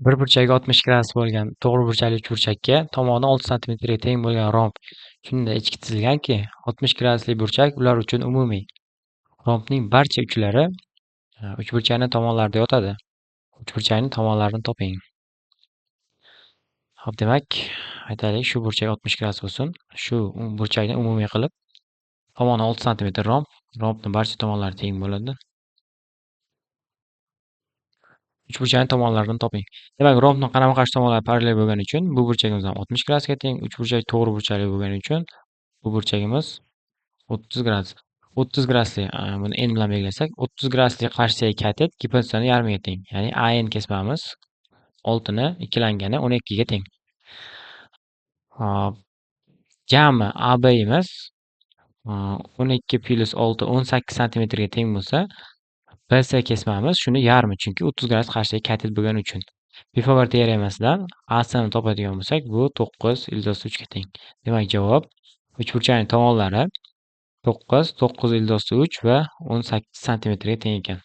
Bir burchagi 60 gradus bo'lgan to'g'ri burchakli uchburchakka tomoni 6 santimetrga teng bo'lgan romb shunda ichki chizilganki, 60 gradusli burchak ular uchun umumiy. Rombning barcha uchlari uchburchakning tomonlarida yotadi. Uchburchakning tomonlarini toping. Xo'p, demak, aytaylik, shu burchak 60 gradus bo'lsin. Shu burchakni umumiy qilib, tomoni 6 santimetr romb, rombning barcha tomonlari teng bo'ladi. Uchburchakning tomonlarini toping. Demak, rombning qarama-qarshi tomonlari parallel bo'lgani uchun bu burchagimiz ham 60 gradusga teng, uchburchak to'g'ri burchakli bo'lgani uchun bu burchagimiz 30 gradus. 30 gradusli, buni n bilan belgilasak, 30 gradusli qarshidagi katet gipotenzani yarmiga teng. Ya'ni AN kesmamiz 6 ni ikkilangani 12 ga teng. Hop, jami ABimiz 12 plus 6 18 santimetrga teng bo'lsa, BC kesmamiz shuni yarmi, chunki 30 gradus qarshidagi katet bo'lgani uchun. Pifagor teoremasidan ACni topadigan bo'lsak, bu 9 ildiz 3 ga teng. Demak, javob uchburchakning tomonlari 9 ildiz 3 va 18 santimetrga teng ekan.